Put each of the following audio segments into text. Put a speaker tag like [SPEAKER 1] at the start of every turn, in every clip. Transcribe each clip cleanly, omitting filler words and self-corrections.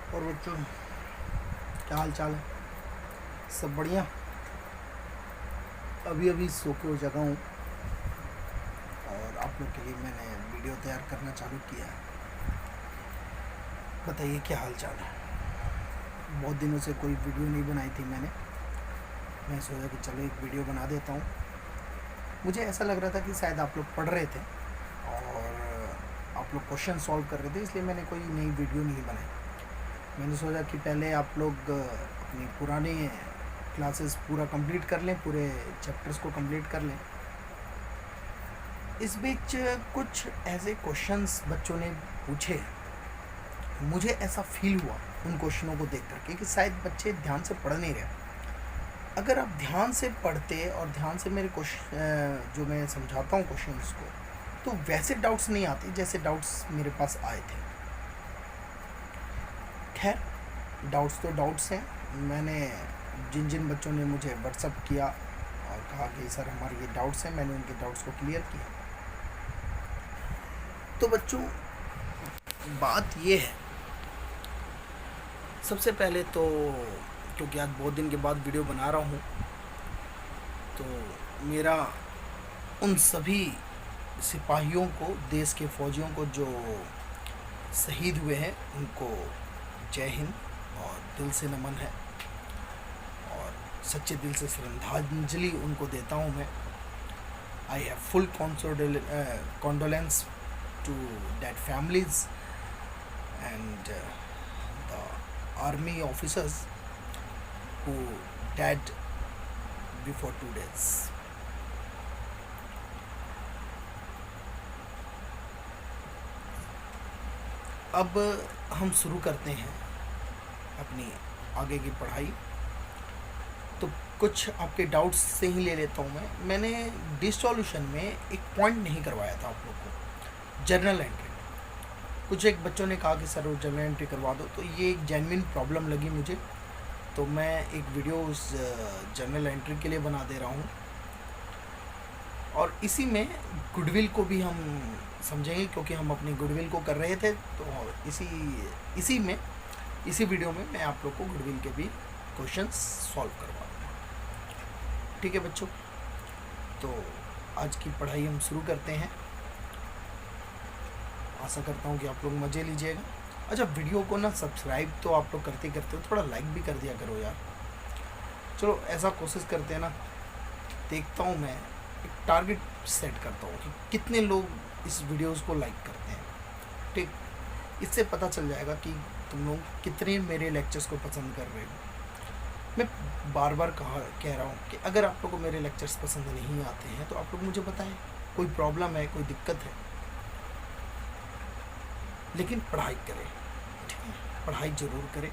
[SPEAKER 1] और बच्चों, क्या हाल चाल है? सब बढ़िया। अभी अभी सो के जगा हूँ और आप लोग के लिए मैंने वीडियो तैयार करना चालू किया है। बताइए क्या हाल चाल है? बहुत दिनों से कोई वीडियो नहीं बनाई थी मैं सोचा कि चलो एक वीडियो बना देता हूँ। मुझे ऐसा लग रहा था कि शायद आप लोग पढ़ रहे थे और आप लोग क्वेश्चन सॉल्व कर रहे थे, इसलिए मैंने कोई नई वीडियो नहीं बनाई। मैंने सोचा कि पहले आप लोग अपनी पुराने क्लासेस पूरा कंप्लीट कर लें, पूरे चैप्टर्स को कंप्लीट कर लें। इस बीच कुछ ऐसे क्वेश्चंस बच्चों ने पूछे, मुझे ऐसा फील हुआ उन क्वेश्चनों को देख करके कि शायद बच्चे ध्यान से पढ़ नहीं रहे। अगर आप ध्यान से पढ़ते और ध्यान से मेरे क्वेश्चन जो मैं समझाता हूँ क्वेश्चंस को, तो वैसे डाउट्स नहीं आते जैसे डाउट्स मेरे पास आए थे। खैर, डाउट्स तो डाउट्स हैं। मैंने जिन जिन बच्चों ने मुझे व्हाट्सअप किया और कहा कि सर हमारे ये डाउट्स हैं, मैंने उनके डाउट्स को क्लियर किया। तो बच्चों, बात ये है, सबसे पहले तो क्योंकि आज बहुत दिन के बाद वीडियो बना रहा हूँ, तो मेरा उन सभी सिपाहियों को, देश के फौजियों को जो शहीद हुए हैं, उनको जय हिंद और दिल से नमन है और सच्चे दिल से श्रद्धांजलि उनको देता हूँ मैं। I have full condolence to that families and the army officers who died before 2 days. अब हम शुरू करते हैं अपनी आगे की पढ़ाई। तो कुछ आपके डाउट्स से ही ले लेता हूँ मैंने डिसॉल्यूशन में एक पॉइंट नहीं करवाया था आप लोग को, जर्नल एंट्री। कुछ एक बच्चों ने कहा कि सर वो जर्नल एंट्री करवा दो, तो ये एक जेन्युइन प्रॉब्लम लगी मुझे, तो मैं एक वीडियो उस जर्नल एंट्री के लिए बना दे रहा हूँ। और इसी में गुडविल को भी हम समझेंगे, क्योंकि हम अपनी गुडविल को कर रहे थे, तो इसी वीडियो में मैं आप लोग को गुडविल के भी क्वेश्चंस सॉल्व करवा दूँगा। ठीक है बच्चों, तो आज की पढ़ाई हम शुरू करते हैं। आशा करता हूँ कि आप लोग मज़े लीजिएगा। अच्छा, वीडियो को ना सब्सक्राइब तो आप लोग करते करते हो, थोड़ा लाइक भी कर दिया करो यार। चलो ऐसा कोशिश करते हैं ना, देखता हूँ मैं एक टारगेट सेट करता हूँ कि कितने लोग इस वीडियोस को लाइक करते हैं। ठीक, इससे पता चल जाएगा कि तुम लोग कितने मेरे लेक्चर्स को पसंद कर रहे हो। मैं बार बार कह रहा हूँ कि अगर आप लोग को मेरे लेक्चर्स पसंद नहीं आते हैं तो आप लोग मुझे बताएं, कोई प्रॉब्लम है, कोई दिक्कत है, लेकिन पढ़ाई करें। ठीक है, पढ़ाई ज़रूर करें।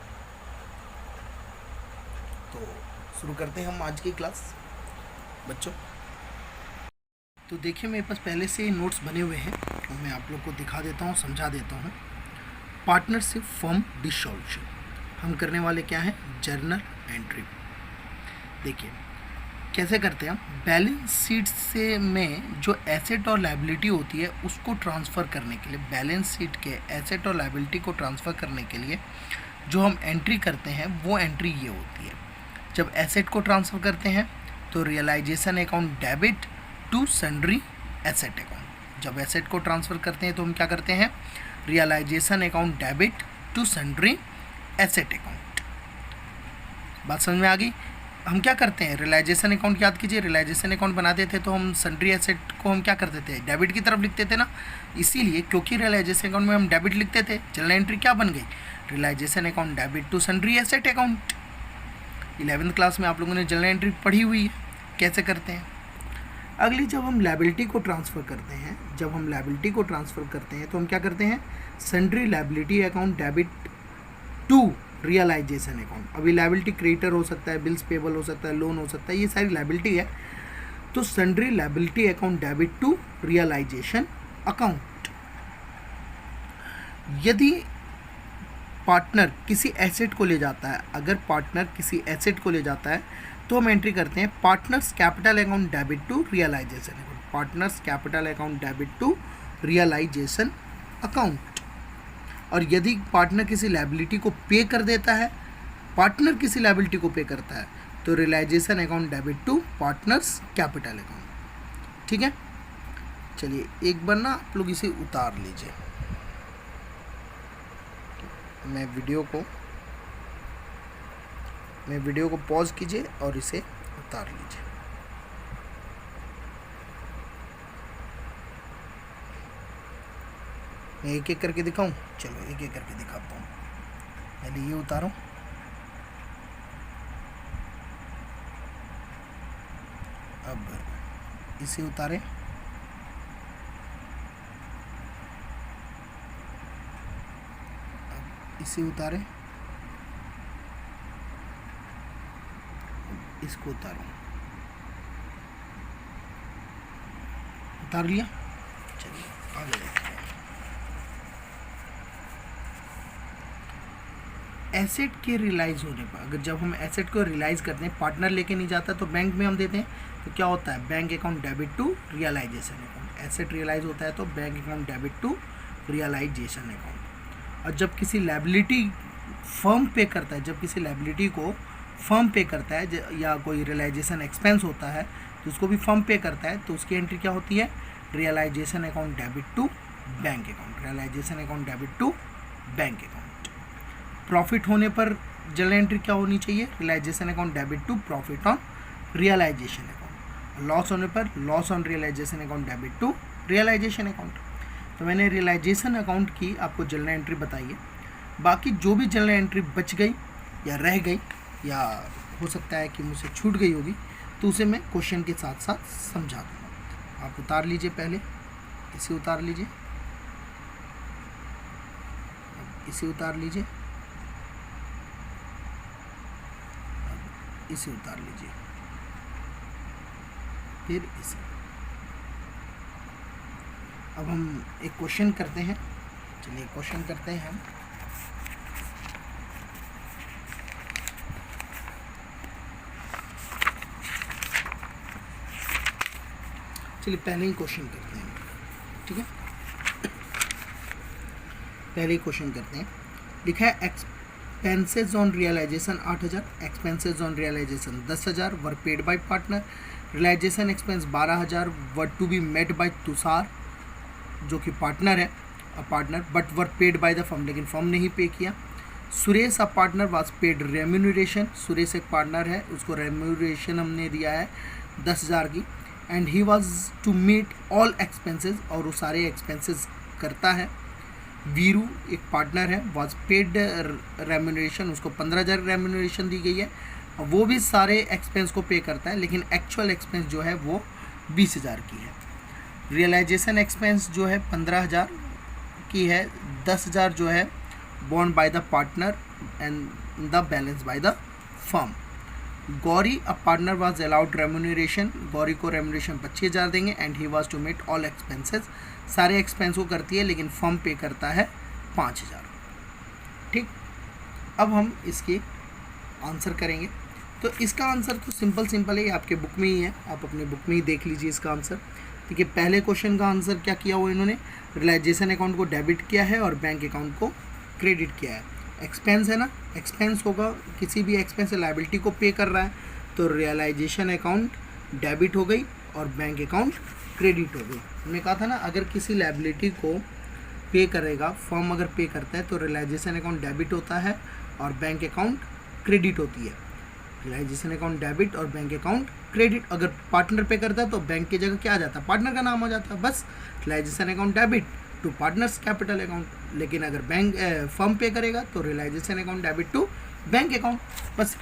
[SPEAKER 1] तो शुरू करते हैं हम आज की क्लास बच्चों। तो देखिए, मेरे पास पहले से ही नोट्स बने हुए हैं और मैं आप लोग को दिखा देता हूँ, समझा देता हूँ। पार्टनरशिप फॉर्म डिसॉल्यूशन हम करने वाले क्या है, जर्नल एंट्री। देखिए कैसे करते हैं हम, बैलेंस शीट से में जो एसेट और लायबिलिटी होती है उसको ट्रांसफ़र करने के लिए, बैलेंस शीट के एसेट और लायबिलिटी को ट्रांसफ़र करने के लिए जो हम एंट्री करते हैं वो एंट्री ये होती है। जब एसेट को ट्रांसफ़र करते हैं तो realisation account debit to sundry asset account. जब एसेट को ट्रांसफ़र करते हैं तो हम क्या करते हैं, realisation account debit to sundry asset account. बात समझ में आ गई? हम क्या करते हैं, रियलाइजेशन अकाउंट याद कीजिए, रियलाइजेशन अकाउंट बनाते थे तो हम सन्ड्री एसेट को हम क्या करते थे, डेबिट की तरफ लिखते थे ना। इसीलिए क्योंकि रियलाइजेशन अकाउंट में हम डेबिट लिखते थे, जर्नल एंट्री क्या बन गई, realisation account debit to sundry asset account. 11th class में आप लोगों ने जर्नल एंट्री पढ़ी हुई है, कैसे करते हैं। अगली, जब हम लायबिलिटी को ट्रांसफ़र करते हैं तो हम क्या करते हैं, sundry liability account debit to realisation account. अभी लायबिलिटी क्रेडिटर हो सकता है, बिल्स पेबल हो सकता है, लोन हो सकता है, ये सारी लायबिलिटी है। तो sundry liability account debit to realisation account. यदि पार्टनर किसी एसेट को ले जाता है, अगर पार्टनर किसी एसेट को ले जाता है तो हम एंट्री करते हैं partners capital account debit to realisation account, partners capital account debit to realisation account. और यदि पार्टनर किसी लायबिलिटी को पे कर देता है, पार्टनर किसी लायबिलिटी को पे करता है, तो realisation account debit to partners capital account. ठीक है, चलिए एक बार ना आप लोग इसे उतार लीजिए। मैं वीडियो को पॉज कीजिए और इसे उतार लीजिए। मैं एक एक करके दिखाऊं? चलो एक एक करके दिखाता हूँ। पहले ये उतारो, अब इसे उतारें, इसे उतारें, इसको उतारो। उतार लिया, चलिए आगे देखते हैं। एसेट के रियलाइज होने पर, अगर जब हम एसेट को रियलाइज करते हैं, पार्टनर लेके नहीं जाता तो बैंक में हम देते हैं, तो क्या होता है, bank account debit to realisation account. Asset realise होता है तो bank account debit to realisation account. और जब किसी लायबिलिटी फर्म पे करता है, जब किसी लायबिलिटी को फर्म पे करता है या कोई रियलाइजेशन एक्सपेंस होता है तो उसको भी फर्म पे करता है, तो उसकी एंट्री क्या होती है, realisation account debit to bank account. Realisation account debit to bank account. Profit होने पर जनरल एंट्री क्या होनी चाहिए, realisation account debit to profit on realisation account. Loss होने पर loss on realisation account debit to realisation account. तो मैंने realisation account की आपको जनरल एंट्री बताई है। बाकी जो भी जनरल एंट्री बच गई या रह गई या हो सकता है कि मुझसे छूट गई होगी, तो उसे मैं क्वेश्चन के साथ साथ समझा दूँगा। आप उतार लीजिए, पहले इसे उतार लीजिए, इसे उतार लीजिए, इसे उतार लीजिए, फिर इसे। अब हम एक क्वेश्चन करते हैं। चलिए क्वेश्चन करते हैं हम। चलिए पहले ही क्वेश्चन करते हैं, ठीक है। पहले ही क्वेश्चन करते हैं। लिखा है expenses on realisation 8000, expenses on realisation 10,000 were paid by partner. Realisation expense 12,000 were to be made by Tushar, जो कि पार्टनर है, a partner, but were paid by the firm, लेकिन फर्म ने ही पे किया। Suresh a partner was paid remuneration, Suresh एक partner है, उसको रेम्यूनरेशन हमने दिया है 10,000 की। And he was to meet all expenses, और वो सारे एक्सपेंसेस करता है। वीरू एक पार्टनर है, वॉज पेड रेम्यूनरेशन, उसको 15,000 रेम्यूनरेशन दी गई है, और वो भी सारे एक्सपेंस को पे करता है, लेकिन एक्चुअल एक्सपेंस जो है वो 20,000 की है। रियलाइजेशन एक्सपेंस जो है 15,000 की है, 10,000 जो है बॉन्ड by the partner and the balance by the firm. Gauri a partner was allowed remuneration, Gauri को रेम्यूनरेशन 25,000 देंगे। And he was to meet all expenses, सारे एक्सपेंस को करती है, लेकिन फर्म पे करता है 5,000। ठीक, अब हम इसकी आंसर करेंगे। तो इसका आंसर तो सिंपल है, आपके बुक में ही है, आप अपने बुक में ही देख लीजिए इसका आंसर। ठीक है, पहले क्वेश्चन का आंसर क्या किया हुआ इन्होंने, रियलाइजेशन अकाउंट को डेबिट किया है और बैंक अकाउंट को क्रेडिट किया है। एक्सपेंस है ना, एक्सपेंस होगा, किसी भी एक्सपेंस लायबिलिटी को पे कर रहा है, तो रियलाइजेशन अकाउंट डेबिट हो गई और बैंक अकाउंट क्रेडिट हो गई। हमने कहा था ना, अगर किसी लायबिलिटी को पे करेगा, फर्म अगर पे करता है तो रियलाइजेशन अकाउंट डेबिट होता है और बैंक अकाउंट क्रेडिट होती है। रियलाइजेशन अकाउंट डेबिट और बैंक अकाउंट क्रेडिट। अगर पार्टनर पे करता है तो बैंक की जगह क्या आ जाता है, पार्टनर का नाम हो जाता है, बस realisation account debit to partners capital account. लेकिन अगर बैंक फर्म पे करेगा तो realisation account debit to bank account. बस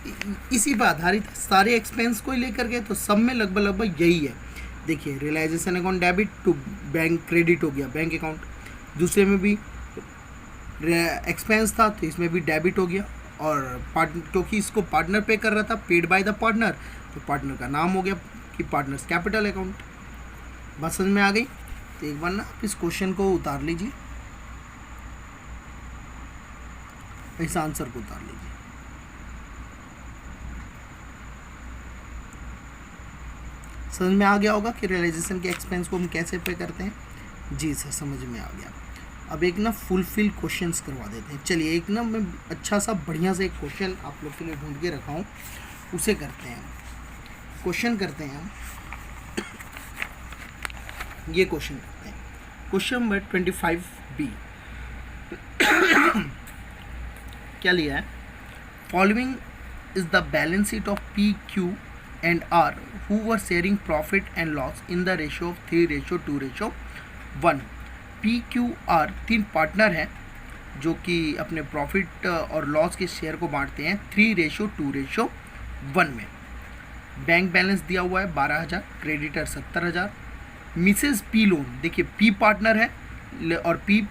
[SPEAKER 1] इसी पर आधारित सारे एक्सपेंस को लेकर के, तो सब में लगभग यही है। देखिए, realisation account debit to bank credit हो गया बैंक अकाउंट, दूसरे में भी एक्सपेंस था तो इसमें भी डेबिट हो गया, और क्योंकि इसको पार्टनर पे कर रहा था, पेड बाय द पार्टनर, तो पार्टनर का नाम हो गया कि पार्टनर्स कैपिटल अकाउंट। बात समझ में आ गई? तो एक बार ना इस क्वेश्चन को उतार लीजिए, इस आंसर को उतार लीजिए। समझ में आ गया होगा कि रियलाइजेशन के एक्सपेंस को हम कैसे पे करते हैं। जी सर, समझ में आ गया। अब एक ना फुलफिल क्वेश्चंस करवा देते हैं। चलिए एक ना मैं अच्छा सा बढ़िया सा एक क्वेश्चन आप लोग के लिए ढूंढ के रखा हूँ, उसे करते हैं। क्वेश्चन करते हैं हम, ये क्वेश्चन करते हैं। क्वेश्चन नंबर 25B क्या लिया है? Following is the balance sheet of PQ and R who were sharing profit and loss in the ratio of 3:2:1। PQR तीन पार्टनर हैं जो कि अपने प्रॉफिट और लॉस के शेयर को बांटते हैं 3:2:1 में। बैंक बैलेंस दिया हुआ है 12,000, क्रेडिटर 70,000। मिसेस पी लोन, देखिए पी पार्टनर है और पी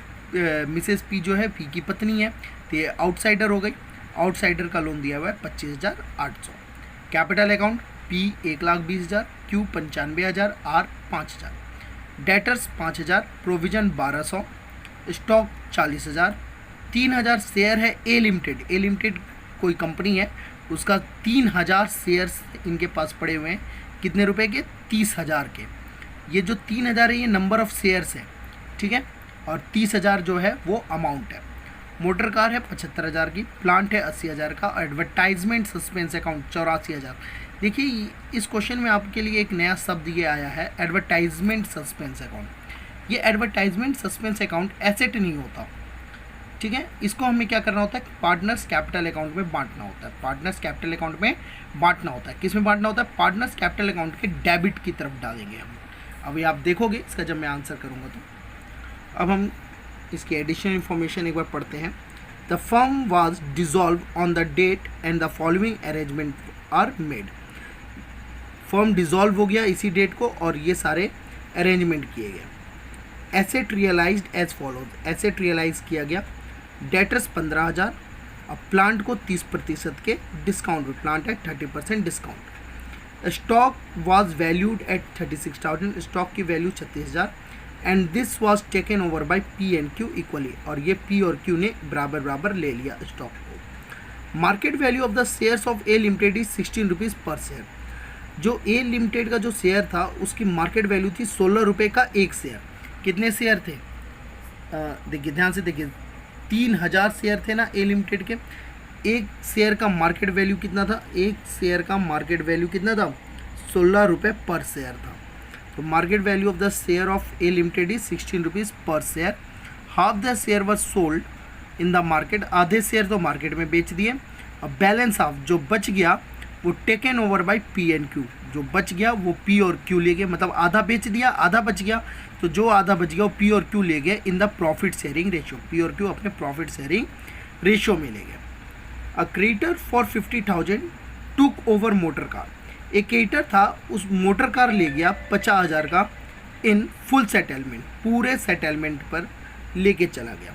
[SPEAKER 1] मिसेस पी जो है पी की पत्नी है, तो ये आउटसाइडर हो गई। आउटसाइडर का लोन दिया हुआ है 25,800। Capital account P 1,20,000, Q 95,000, R 5,000। Debtors 5,000, provision 1,200, stock 40,000। 3,000 share है ए लिमिटेड। ए लिमिटेड कोई कंपनी है, उसका 3,000 शेयर्स इनके पास पड़े हुए हैं। कितने रुपए के? 30,000 के। ये जो 3,000 है ये नंबर ऑफ शेयर्स है, ठीक है, और 30,000 जो है वो अमाउंट है। मोटर कार है 75,000 की, प्लांट है 80,000 का, एडवर्टाइजमेंट सस्पेंस अकाउंट 84,000। देखिए इस क्वेश्चन में आपके लिए एक नया शब्द ये आया है, एडवर्टाइजमेंट सस्पेंस अकाउंट। ये एडवर्टाइजमेंट सस्पेंस अकाउंट एसेट नहीं होता, ठीक है। इसको हमें क्या करना होता है? पार्टनर्स कैपिटल अकाउंट में बांटना होता है। पार्टनर्स कैपिटल अकाउंट में बांटना होता है। किस में बांटना होता है? पार्टनर्स कैपिटल अकाउंट के डेबिट की तरफ डालेंगे हम। अभी आप देखोगे इसका जब मैं आंसर करूँगा तो। अब हम इसकी एडिशनल इन्फॉर्मेशन एक बार पढ़ते हैं। The firm was dissolve on the date and the following arrangement are made. Firm dissolve हो गया इसी डेट को और ये सारे अरेंजमेंट किए गए। Asset realised as follows, asset realise किया गया। डेटर्स 15,000। अब प्लांट को 30% के डिस्काउंट पे, प्लांट है 30% discount. Stock was valued at 36,000, stock की value 36,000। And this was taken over by P and Q equally, और ये पी और क्यू ने बराबर बराबर ले लिया स्टॉक को। Market value of the shares of A limited is 16 rupees per share. जो ए लिमिटेड का जो शेयर था उसकी मार्केट वैल्यू थी 16 रुपये का एक शेयर। कितने शेयर थे? देखिए ध्यान से देखिए, 3,000 शेयर थे ना ए लिमिटेड के। एक शेयर का मार्केट वैल्यू कितना था? एक शेयर का मार्केट वैल्यू कितना था? 16 रुपये पर शेयर था। तो market value of the share of A limited is 16 rupees per share. Half the share was sold in the market, आधे शेयर तो मार्केट में बेच दिए। अब बैलेंस ऑफ जो बच गया वो taken over by P and Q, जो बच गया वो पी और क्यू ले गए, मतलब आधा बेच दिया आधा बच गया, तो जो आधा बच गया वो पी और क्यू ले गए in the profit sharing ratio. P और क्यू अपने प्रॉफिट शेयरिंग रेशियो में ले गए। A creditor for 50,000 took over motor car. एक क्रेडिटर था उस मोटर कार ले गया 50,000 का इन फुल सेटलमेंट, पूरे सेटलमेंट पर लेके चला गया।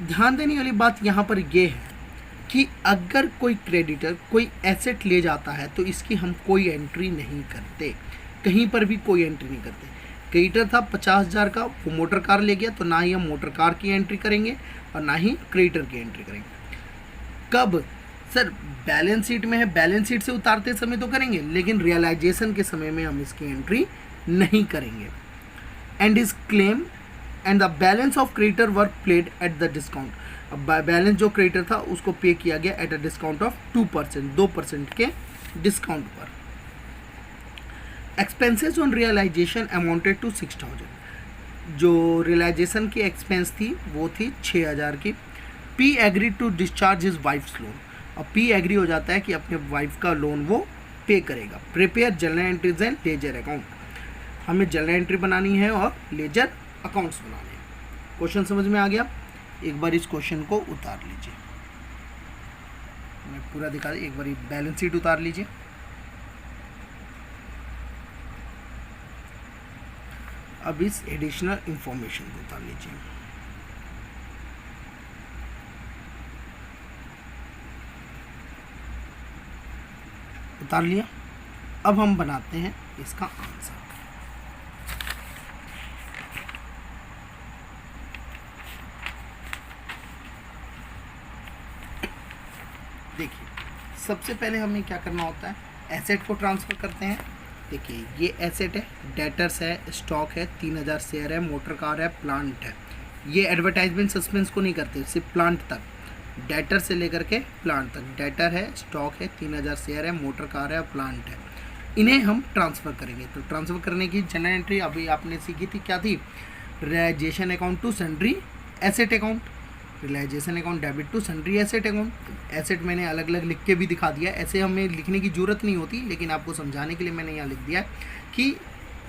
[SPEAKER 1] ध्यान देने वाली बात यहाँ पर यह है कि अगर कोई क्रेडिटर कोई एसेट ले जाता है तो इसकी हम कोई एंट्री नहीं करते, कहीं पर भी कोई एंट्री नहीं करते। क्रेडिटर था 50,000 का, वो मोटर कार ले गया, तो ना ही हम मोटर कार की एंट्री करेंगे और ना ही क्रेडिटर की एंट्री करेंगे। कब? सर बैलेंस शीट में है, बैलेंस शीट से उतारते समय तो करेंगे, लेकिन रियलाइजेशन के समय में हम इसकी एंट्री नहीं करेंगे। And his claim and the balance of creditor were played at the discount. अब बैलेंस जो क्रेडिटर था उसको पे किया गया एट अ डिस्काउंट ऑफ 2%, 2% के डिस्काउंट पर। Expenses on realisation amounted to 6,000। जो रियलाइजेशन की एक्सपेंस थी वो थी 6,000 की। P agree to discharge his wife's loan. अब पी एग्री हो जाता है कि अपने वाइफ का लोन वो पे करेगा। Prepare general entries and ledger account. हमें जनरल एंट्री बनानी है और लेजर अकाउंट्स बनाने हैं। क्वेश्चन समझ में आ गया? एक बार इस क्वेश्चन को उतार लीजिए, मैं पूरा दिखा दूँ। एक बार बैलेंस शीट उतार लीजिए। अब इस एडिशनल इंफॉर्मेशन को उतार लीजिए। उतार लिया। अब हम बनाते हैं इसका आंसर। देखिए सबसे पहले हमें क्या करना होता है, एसेट को ट्रांसफ़र करते हैं देखिए ये एसेट है, डेटर्स है, स्टॉक है, 3000 शेयर है, मोटर कार है, प्लांट है। ये एडवर्टाइजमेंट सस्पेंस को नहीं करते, सिर्फ प्लांट तक, डेटर से लेकर के प्लांट तक। डेटर है, स्टॉक है, 3000 शेयर है, मोटर कार है, प्लांट है। इन्हें हम ट्रांसफ़र करेंगे। तो ट्रांसफ़र करने की जनरल एंट्री अभी आपने सीखी थी, क्या थी? Realisation account to sundry asset account. Realisation account debit to sundry asset account. Asset मैंने अलग अलग लिख के भी दिखा दिया, ऐसे हमें लिखने की ज़रूरत नहीं होती, लेकिन आपको समझाने के लिए मैंने यहाँ लिख दिया कि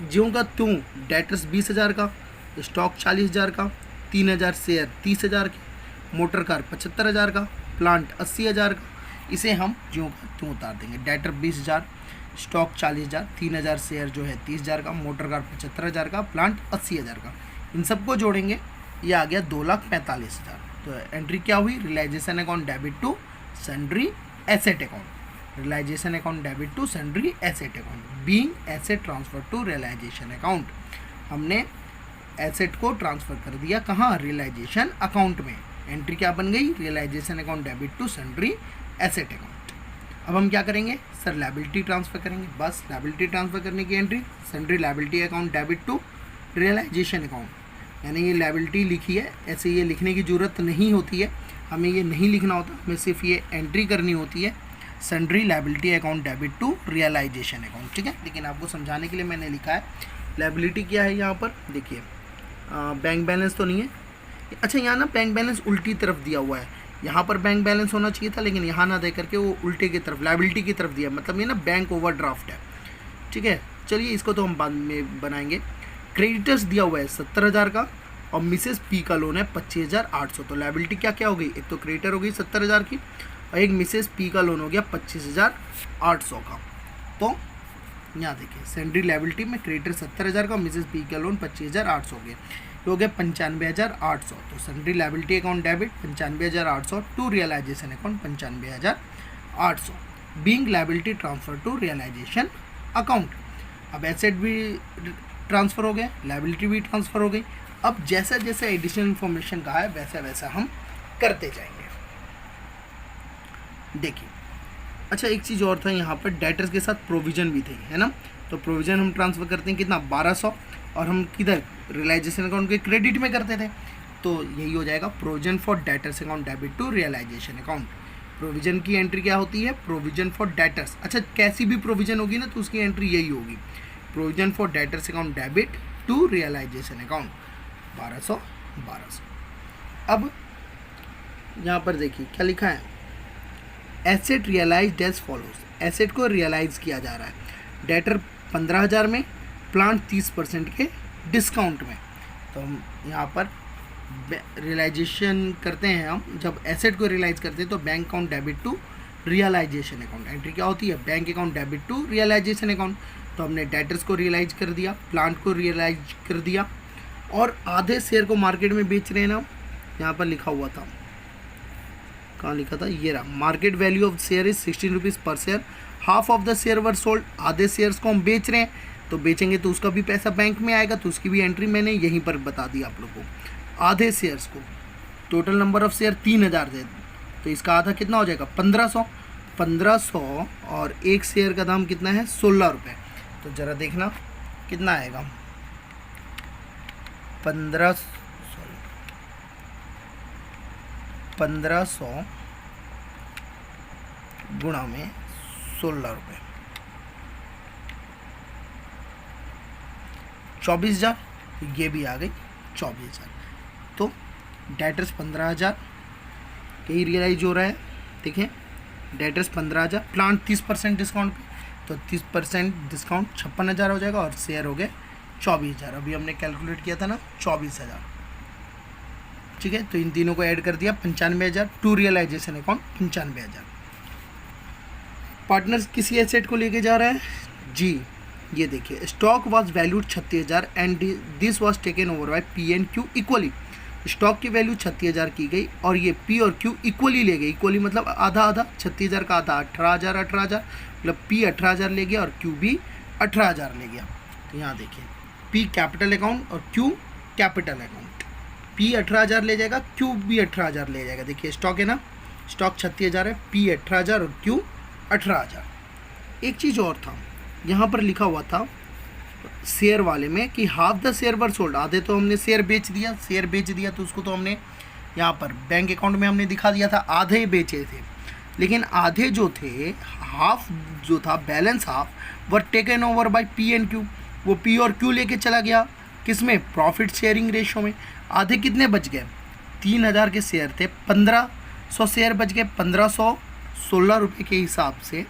[SPEAKER 1] ज्यों का त्यों डेटर्स 20,000 का, स्टॉक 40,000 का, 3000 शेयर 30,000 के, मोटर कार 75,000 का, प्लांट 80,000 का। इसे हम ज्यों का त्यों उतार देंगे। डेटर 20,000, स्टॉक 40,000, 3000 शेयर जो है 30,000 का, मोटर कार 75,000 का, प्लांट 80,000 का। इन सबको जोड़ेंगे, ये आ गया 2,45,000। तो एंट्री क्या हुई? Realisation account debit to sundry asset account. Realisation account debit to sundry asset account being asset transfer to realisation account. हमने एसेट को ट्रांसफ़र कर दिया कहाँ? रियलाइजेशन अकाउंट में। एंट्री क्या बन गई? Realisation account debit to sundry asset account. अब हम क्या करेंगे सर? लायबिलिटी ट्रांसफ़र करेंगे। बस लायबिलिटी ट्रांसफ़र करने की entry sundry liability account debit to realisation account. मैंने ये लायबिलिटी लिखी है, ऐसे ये लिखने की ज़रूरत नहीं होती है, हमें ये नहीं लिखना होता, हमें सिर्फ ये एंट्री करनी होती है, sundry liability account debit to realisation account. ठीक है, लेकिन आपको समझाने के लिए मैंने लिखा है। लायबिलिटी क्या है यहाँ पर? देखिए बैंक बैलेंस तो नहीं है। अच्छा, यहाँ ना बैंक बैलेंस उल्टी तरफ दिया हुआ है, यहाँ पर बैंक बैलेंस होना चाहिए था, लेकिन यहाँ ना दे करके वो उल्टे की तरफ लायबिलिटी की तरफ दिया, मतलब ये ना बैंक ओवरड्राफ्ट है। ठीक है, चलिए इसको तो हम बाद में बनाएंगे। क्रेडिटर्स दिया हुआ है 70,000 का, और मिसेस पी का लोन है 25,800। तो लायबिलिटी क्या क्या हो गई? एक तो क्रेडिटर हो गई 70,000 की, और एक मिसेस पी का लोन हो गया 25,800 का। तो यहाँ देखिए सन्ड्री लायबिलिटी में क्रेडिटर 70,000 का, मिसेस पी का लोन 25,800 के, तो हो गया 95,800। तो sundry liability account debit 95,800 to realisation account 95,800 being liability transfer to realisation account. अब एसेट भी ट्रांसफ़र हो गया, लायबिलिटी भी ट्रांसफ़र हो गई। अब जैसा जैसा एडिशनल इन्फॉर्मेशन कहा है वैसा वैसा हम करते जाएंगे। देखिए, अच्छा एक चीज़ और था यहाँ पर, डेटर्स के साथ प्रोविज़न भी थे, है ना? तो प्रोविज़न हम ट्रांसफ़र करते हैं कितना? 1200, और हम किधर? रियलाइजेशन अकाउंट के क्रेडिट में करते थे, तो यही हो जाएगा provision for debtors account debit to realisation account. Provision की एंट्री क्या होती है? Provision for debtors. अच्छा, कैसी भी प्रोविज़न होगी ना तो उसकी एंट्री यही होगी, provision for debtors account debit to realisation account 1200। अब यहाँ पर देखिए क्या लिखा है, asset realised as follows. Asset को रियलाइज़ किया जा रहा है, डेटर 15,000 में, प्लांट 30% के डिस्काउंट में। तो हम यहाँ पर रियलाइजेशन करते हैं, हम जब एसेट को रियलाइज़ करते हैं तो bank account debit to realisation account. Entry क्या होती है? Bank account debit to realisation account. तो हमने डेटर्स को रियलाइज कर दिया, प्लांट को रियलाइज कर दिया, और आधे शेयर को मार्केट में बेच रहे हैं ना। यहाँ पर लिखा हुआ था, कहाँ लिखा था? ये रहा, market value of share is 16 rupees per share, half of the share were sold. आधे शेयर्स को हम बेच रहे हैं, तो बेचेंगे तो उसका भी पैसा बैंक में आएगा, तो उसकी भी एंट्री मैंने यहीं पर बता दी आप लोगों को। आधे शेयर्स को, टोटल नंबर ऑफ शेयर 3,000 थे, तो इसका आधा कितना हो जाएगा? 1500, और एक शेयर का दाम कितना है? 16 रुपये। तो ज़रा देखना कितना आएगा, 1500 गुणा में 16 रुपये, 24,000। ये भी आ गई 24,000। तो डेटर्स 15,000 कहीं रियलाइज हो रहा है। देखें, डेटर्स 15,000, प्लांट 30% डिस्काउंट पे, तो 30% डिस्काउंट 56,000 हो जाएगा, और शेयर हो गए 24,000। अभी हमने कैलकुलेट किया था ना 24,000। ठीक है, तो इन तीनों को ऐड कर दिया 95,000 टू रियलाइजेशन अकाउंट 95,000। पार्टनर्स किसी एसेट को लेके जा रहा है जी। ये देखिए, stock was valued 36,000 and this was taken over by P and Q equally. Stock की वैल्यू 36,000 की गई, और ये पी और क्यू इक्वली ले गए। इक्वली मतलब आधा आधा, 36,000 का आधा 18,000, मतलब पी 18,000 ले गया और क्यू भी 18,000 ले गया। तो यहाँ देखिए, पी कैपिटल अकाउंट और क्यू कैपिटल अकाउंट, पी 18,000 ले जाएगा, क्यू भी 18,000 ले जाएगा। देखिए स्टॉक है ना, स्टॉक 36,000 है, पी 18,000 और क्यू 18,000। एक चीज़ और था, यहाँ पर लिखा हुआ था शेयर वाले में कि half the share were sold, आधे तो हमने शेयर बेच दिया तो उसको तो हमने यहाँ पर बैंक अकाउंट में हमने दिखा दिया था, आधे बेचे थे। लेकिन आधे जो थे, हाफ जो था, balance half were taken over by P and Q, वो पी और क्यू लेके चला गया किस में, प्रॉफिट शेयरिंग रेशो में। आधे कितने बच गए, 3000 के शेयर थे, 1500 शेयर बच गए, 1500 16 रुपये के हिसाब से,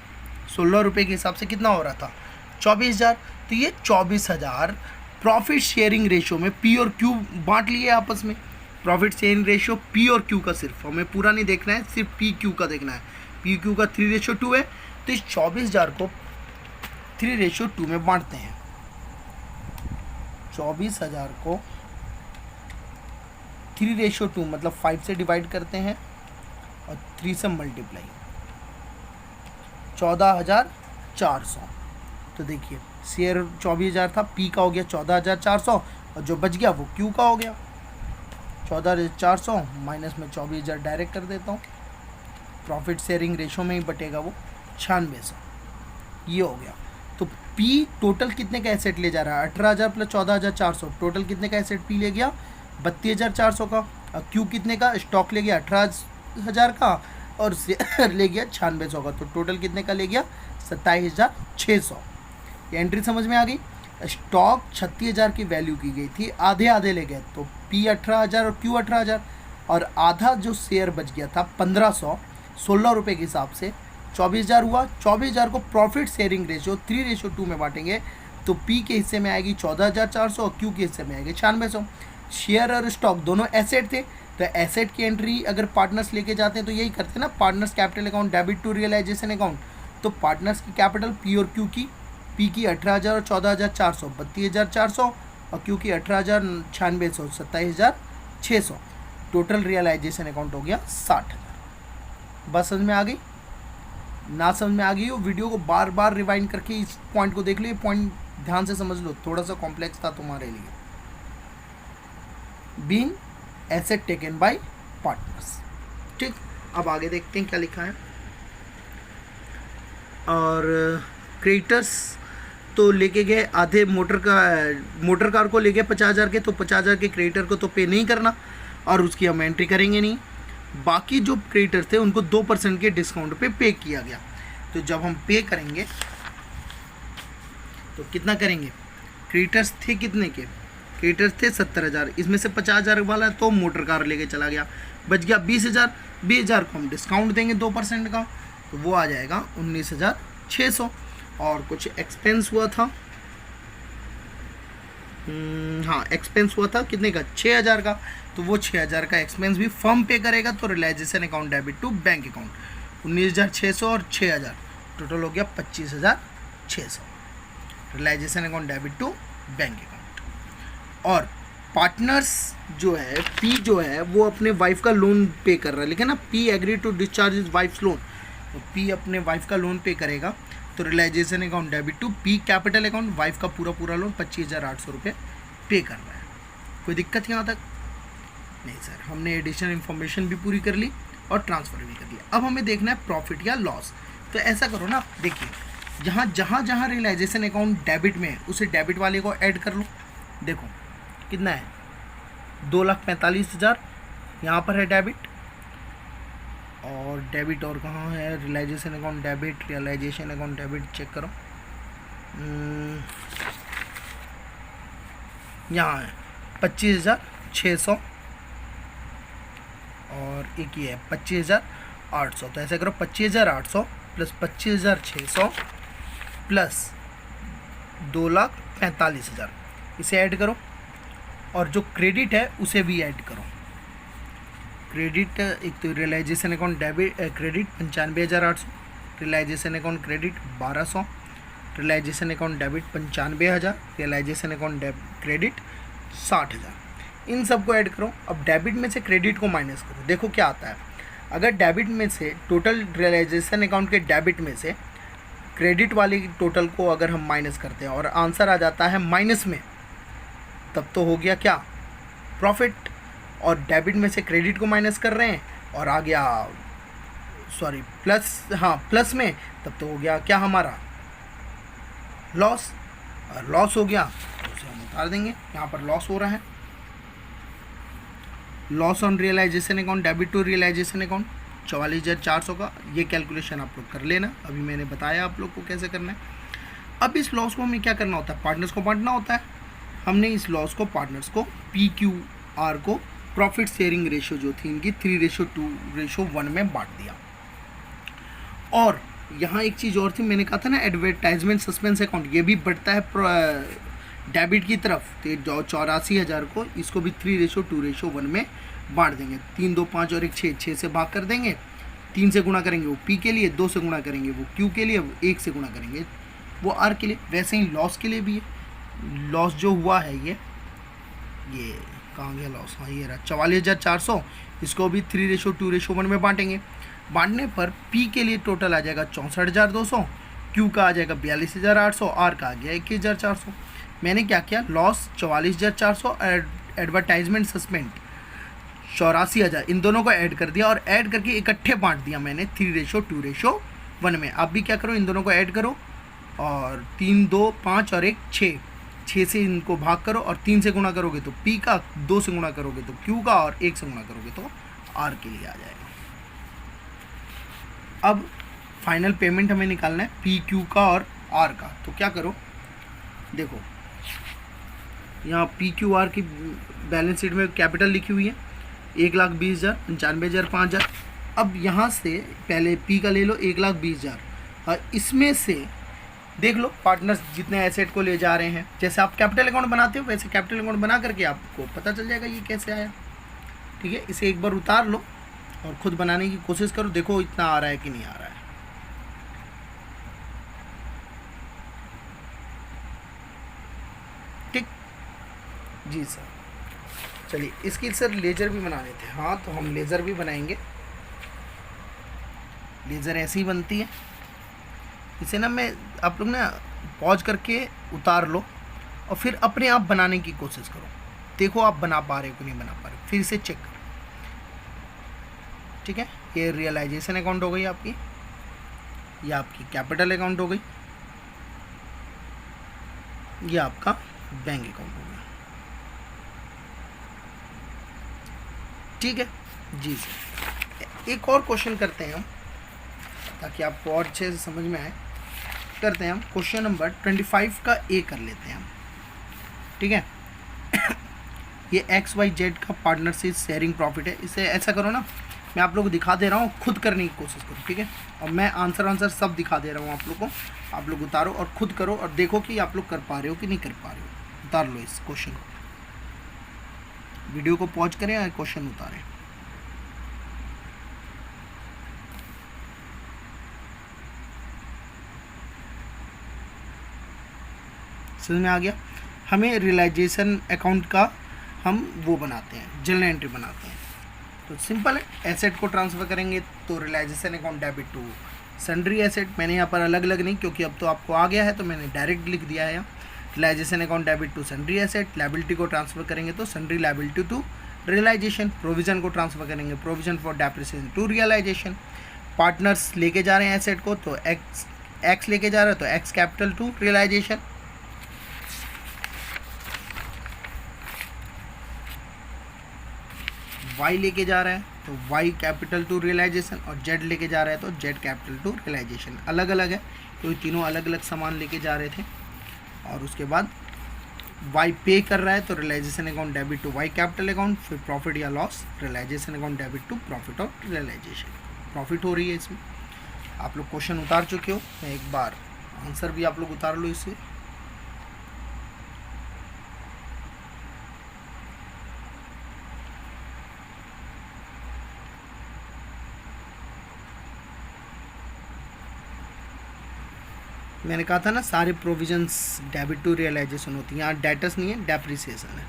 [SPEAKER 1] 16 रुपये के हिसाब से कितना हो रहा था, 24,000। तो ये 24,000 प्रॉफिट शेयरिंग रेशो में पी और क्यू बांट लिए आपस में। प्रॉफिट शेयरिंग रेशो पी और क्यू का, सिर्फ हमें पूरा नहीं देखना है, सिर्फ पी क्यू का देखना है। पी क्यू का 3:2 है, तो इस 24,000 को 3:2 में बांटते हैं। 24,000 को 3:2 मतलब 5 से डिवाइड करते हैं और 3 से मल्टीप्लाई, 14,400। तो देखिए शेयर 24,000 था, पी का हो गया 14,400 और जो बच गया वो क्यू का हो गया 14,400 माइनस में 24,000 डायरेक्ट कर देता हूँ। प्रॉफिट शेयरिंग रेशो में ही बटेगा वो 9600, ये हो गया। तो पी टोटल कितने का एसेट ले जा रहा है, 18,000 प्लस 14,400, टोटल कितने का एसेट पी ले गया, 32,400 का। और क्यू कितने का स्टॉक ले गया, 18,000 का, और शेयर ले गया 9600 का। तो टोटल कितने का ले गया, 27,600। ये एंट्री समझ में आ गई। स्टॉक 36,000 की वैल्यू की गई थी, आधे आधे ले गए, तो पी 18,000 और क्यू 18,000, और आधा जो शेयर बच गया था 1500 16 रुपये के हिसाब से 24,000 हुआ। 24,000 को प्रॉफिट शेयरिंग रेशो 3:2 में बांटेंगे, तो पी के हिस्से में आएगी 14,400 और क्यू के हिस्से में आएगी 9600। शेयर और स्टॉक दोनों एसेट थे, तो एसेट की एंट्री अगर पार्टनर्स लेके जाते हैं तो यही करते हैं ना, partners capital account debit to realisation account. तो पार्टनर्स की कैपिटल पी और क्यू की, पी की 18,000 और 14,400 32,400, और क्यू की 18,000 9600 27,600। टोटल रियलाइजेशन अकाउंट हो गया 60,000। बस समझ में आ गई, ना समझ में आ गई हो वीडियो को बार बार रिवाइंड करके इस पॉइंट को देख लो, ये पॉइंट ध्यान से समझ लो, थोड़ा सा कॉम्प्लेक्स था तुम्हारे लिए। Being asset taken by partners. ठीक, अब आगे देखते हैं क्या लिखा है। और क्रेडिटर्स तो लेके गए आधे, मोटर कार को ले गए 50,000 के, तो 50,000 के क्रेडिटर को तो पे नहीं करना और उसकी हम एंट्री करेंगे नहीं। बाकी जो क्रेडिटर थे उनको 2% के डिस्काउंट पे किया गया। तो जब हम पे करेंगे तो कितना करेंगे, क्रेडिटर्स थे कितने के, क्रेडिटर्स थे 70,000, इसमें से 50,000 वाला तो मोटर कार लेके चला गया, बच गया 20,000। 20,000 को हम डिस्काउंट देंगे 2% का, तो वो आ जाएगा 19,600। और कुछ एक्सपेंस हुआ था, हाँ एक्सपेंस हुआ था कितने का, 6,000 का, तो वो 6,000 का एक्सपेंस भी फर्म पे करेगा। तो realisation account debit to bank account 19,600 और 6,000 टोटल हो गया 25,600 realisation account debit to bank account. और पार्टनर्स जो है, पी जो है वो अपने वाइफ का लोन पे कर रहा है, लेकिन ना P agree to discharge his wife loan, तो पी अपने वाइफ का लोन पे करेगा। तो realisation account debit to P capital account, wife का पूरा लोन 25,800 रुपये पे कर रहा है। कोई दिक्कत यहाँ तक नहीं सर, हमने एडिशनल इन्फॉर्मेशन भी पूरी कर ली और ट्रांसफ़र भी कर लिया। अब हमें देखना है प्रॉफिट या लॉस। तो ऐसा करो ना, देखिए जहाँ रियलाइजेशन अकाउंट डेबिट में है उसे डेबिट वाले को ऐड कर लो। देखो कितना है, 2,45,000 यहाँ पर है डेबिट, और डेबिट और कहाँ है, realisation account debit, realisation account debit check करो, यहाँ है 25,600 और एक ही है 25,800। तो ऐसा करो 25,800 प्लस 25,600 प्लस 2,45,000, इसे ऐड करो, और जो क्रेडिट है उसे भी ऐड करो। क्रेडिट एक तो realisation account debit credit 95,800, realisation account credit 1,200, realisation account debit 95,000, realisation account credit 60,000। इन सबको ऐड करो। अब डेबिट में से क्रेडिट को माइनस करो, देखो क्या आता है। अगर डेबिट में से टोटल रियलाइजेशन अकाउंट के डेबिट में से क्रेडिट वाले टोटल को अगर हम माइनस करते हैं और आंसर आ जाता है माइनस में, तब तो हो गया क्या, प्रॉफिट। और डेबिट में से क्रेडिट को माइनस कर रहे हैं और आ गया प्लस, हाँ प्लस में, तब तो हो गया क्या हमारा लॉस, और लॉस हो गया तो उसे हम उतार देंगे। यहाँ पर लॉस हो रहा है, loss on realisation account, debit to realisation account 44,400 का। ये कैलकुलेशन आप लोग कर लेना, अभी मैंने बताया आप लोग को कैसे करना है। अब इस लॉस को हमें क्या करना होता है, पार्टनर्स को बांटना होता है। हमने इस लॉस को पार्टनर्स को PQR को प्रॉफिट शेयरिंग रेशियो जो थी इनकी 3:2:1 में बांट दिया। और यहाँ एक चीज़ और थी, मैंने कहा था ना एडवर्टाइजमेंट सस्पेंस अकाउंट, ये भी बढ़ता है डेबिट की तरफ। तो 84,000 को इसको भी 3:2:1 में बांट देंगे। 3, 2, 5 और 1 6 से भाग कर देंगे। 3 से गुणा करेंगे वो P के लिए, 2 से गुणा करेंगे वो Q के लिए, 1 से गुणा करेंगे वो R के लिए। वैसे ही लॉस के लिए भी है। लॉस जो हुआ है ये कहाँ गया लॉस, हाँ ये रहा 44,400, इसको भी 3:2:1 में बांटेंगे। बांटने पर P के लिए टोटल आ जाएगा 64,200, Q का आ जाएगा 42,800, R का आ गया 21,400। मैंने क्या किया, लॉस 44,400, एडवर्टाइजमेंट सस्पेंड 84,000, इन दोनों को ऐड कर दिया और ऐड करके इकट्ठे बांट दिया मैंने 3:2:1 में। आप भी क्या करो, इन दोनों को ऐड करो और 3, 2, 5 और 1 6 से इनको भाग करो और 3 से गुणा करोगे तो P का, 2 से गुणा करोगे तो Q का और 1 से गुणा करोगे तो R के लिए आ जाएगा। अब फाइनल पेमेंट हमें निकालना है PQ का और R का। तो क्या करो, देखो यहाँ PQR की बैलेंस शीट में कैपिटल लिखी हुई है 1,20,000, 95,000, 5,000। अब यहाँ से पहले P का ले लो 1,20,000 और इसमें से देख लो पार्टनर्स जितने एसेट को ले जा रहे हैं। जैसे आप कैपिटल अकाउंट बनाते हो वैसे कैपिटल अकाउंट बना करके आपको पता चल जाएगा ये कैसे आया। ठीक है, इसे एक बार उतार लो और ख़ुद बनाने की कोशिश करो, देखो इतना आ रहा है कि नहीं आ रहा है। ठीक जी सर, चलिए इसकी सर लेज़र भी बना लेते हैं। हाँ तो हम लेज़र भी बनाएंगे। लेज़र ऐसी ही बनती है, इसे ना मैं आप लोग ना पॉज करके उतार लो और फिर अपने आप बनाने की कोशिश करो, देखो आप बना पा रहे हो कि नहीं बना पा रहे हो, फिर इसे चेक करो। ठीक है, ये रियलाइजेशन अकाउंट हो गई आपकी, ये आपकी कैपिटल अकाउंट हो गई, ये आपका बैंक अकाउंट हो गया। ठीक है जी सर, एक और क्वेश्चन करते हैं हम ताकि आपको और अच्छे से समझ में आए। करते हैं हम क्वेश्चन नंबर 25 का A कर लेते हैं हम। ठीक है ये XYZ का पार्टनरशिप शेयरिंग प्रॉफिट है। इसे ऐसा करो ना, मैं आप लोग को दिखा दे रहा हूँ, खुद करने की कोशिश करो। ठीक है, और मैं आंसर सब दिखा दे रहा हूँ आप लोग को, आप लोग उतारो और खुद करो और देखो कि आप लोग कर पा रहे हो कि नहीं कर पा रहे हो। उतार लो इस क्वेश्चन को, वीडियो को पॉज करें और क्वेश्चन उतारें। समझ में आ गया। हमें रियलाइजेशन अकाउंट का हम वो बनाते हैं, जर्नल एंट्री बनाते हैं। तो सिंपल है, एसेट को ट्रांसफ़र करेंगे तो realisation account debit to sundry asset. मैंने यहाँ पर अलग अलग नहीं, क्योंकि अब तो आपको आ गया है तो मैंने डायरेक्ट लिख दिया है। Realisation account debit to sundry asset. Liability को ट्रांसफ़र करेंगे तो sundry liability to realisation. Provision को ट्रांसफ़र करेंगे provision for depreciation to realisation. Partners लेके जा रहे हैं एसेट को तो एक्स लेके जा रहा है तो X capital to realisation. Y लेके जा रहा है तो वाई कैपिटल टू रियलाइजेशन, और जेड लेके जा रहा है तो जेड कैपिटल टू रियलाइजेशन। अलग अलग है क्योंकि तीनों अलग अलग सामान लेके जा रहे थे। और उसके बाद वाई पे कर रहा है तो realisation account debit to Y capital account. फिर प्रॉफिट या loss, realisation account debit to profit और रियलाइजेशन। प्रॉफिट हो रही है इसमें। आप लोग क्वेश्चन उतार चुके हो, मैं एक बार आंसर भी आप लोग उतार लो इससे। मैंने कहा था ना सारे प्रोविजंस डेबिट टू रियलाइजेशन होती हैं। यहाँ डेटस नहीं है, डेप्रिसिएशन है।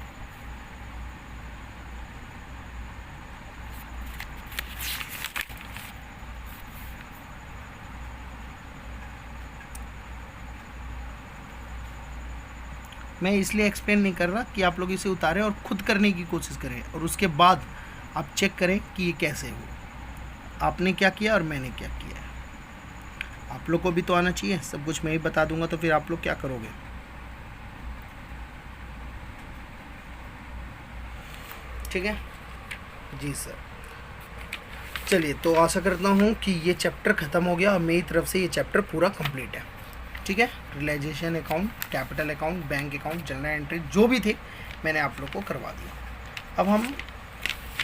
[SPEAKER 1] मैं इसलिए एक्सप्लेन नहीं कर रहा कि आप लोग इसे उतारें और खुद करने की कोशिश करें और उसके बाद आप चेक करें कि ये कैसे हो, आपने क्या किया और मैंने क्या किया है। आप लोग को भी तो आना चाहिए, सब कुछ मैं ही बता दूंगा तो फिर आप लोग क्या करोगे। ठीक है जी सर। चलिए, तो आशा करता हूँ कि ये चैप्टर ख़त्म हो गया और मेरी तरफ से ये चैप्टर पूरा कंप्लीट है। ठीक है, realisation account, capital account, bank account, journal entry जो भी थे मैंने आप लोग को करवा दिया। अब हम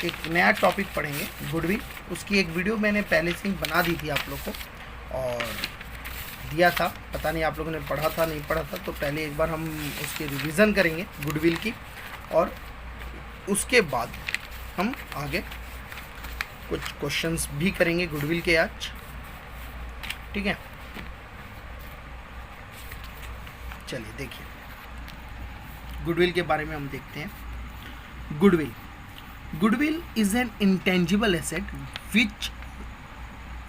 [SPEAKER 1] एक नया टॉपिक पढ़ेंगे, गुडविल। उसकी एक वीडियो मैंने पहले से ही बना दी थी आप लोग को और दिया था, पता नहीं आप लोगों ने पढ़ा था नहीं पढ़ा था। तो पहले एक बार हम उसकी रिवीजन करेंगे गुडविल की, और उसके बाद हम आगे कुछ क्वेश्चंस भी करेंगे गुडविल के आज। ठीक है, चलिए देखिए गुडविल के बारे में हम देखते हैं। Goodwill is an intangible asset which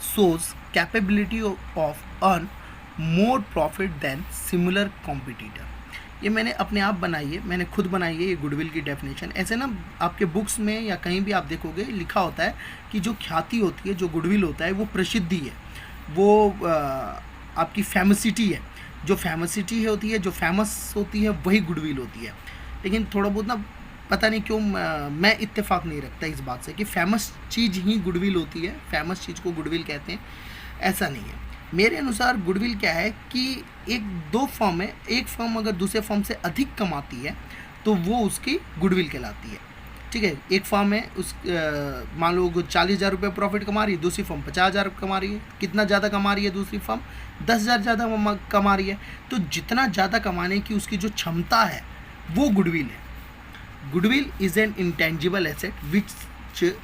[SPEAKER 1] shows capability of earn more profit than similar competitor। ये मैंने अपने आप बनाई है, मैंने खुद बनाई है ये गुडविल की डेफिनेशन। ऐसे ना आपके बुक्स में या कहीं भी आप देखोगे लिखा होता है कि जो ख्याति होती है, जो गुडविल होता है वो प्रसिद्धि है, वो आपकी फेमसिटी है। जो फेमसिटी होती है, जो फेमस होती है वही गुडविल होती है। लेकिन थोड़ा बहुत ना पता नहीं क्यों मैं इत्तेफाक नहीं रखता इस बात से कि फेमस चीज़ ही गुडविल होती है, फेमस चीज़ को गुडविल कहते हैं, ऐसा नहीं है। मेरे अनुसार गुडविल क्या है कि एक दो फर्म है, एक फर्म अगर दूसरे फर्म से अधिक कमाती है तो वो उसकी गुडविल कहलाती है। ठीक है, एक फर्म है उस मान लो 40,000 रुपये प्रॉफिट कमा रही है, दूसरी फर्म 50,000 कमा रही है। कितना ज़्यादा कमा रही है दूसरी फर्म? 10,000 ज़्यादा कमा रही है। तो जितना ज़्यादा कमाने की उसकी जो क्षमता है वो गुडविल है। Goodwill is an intangible asset which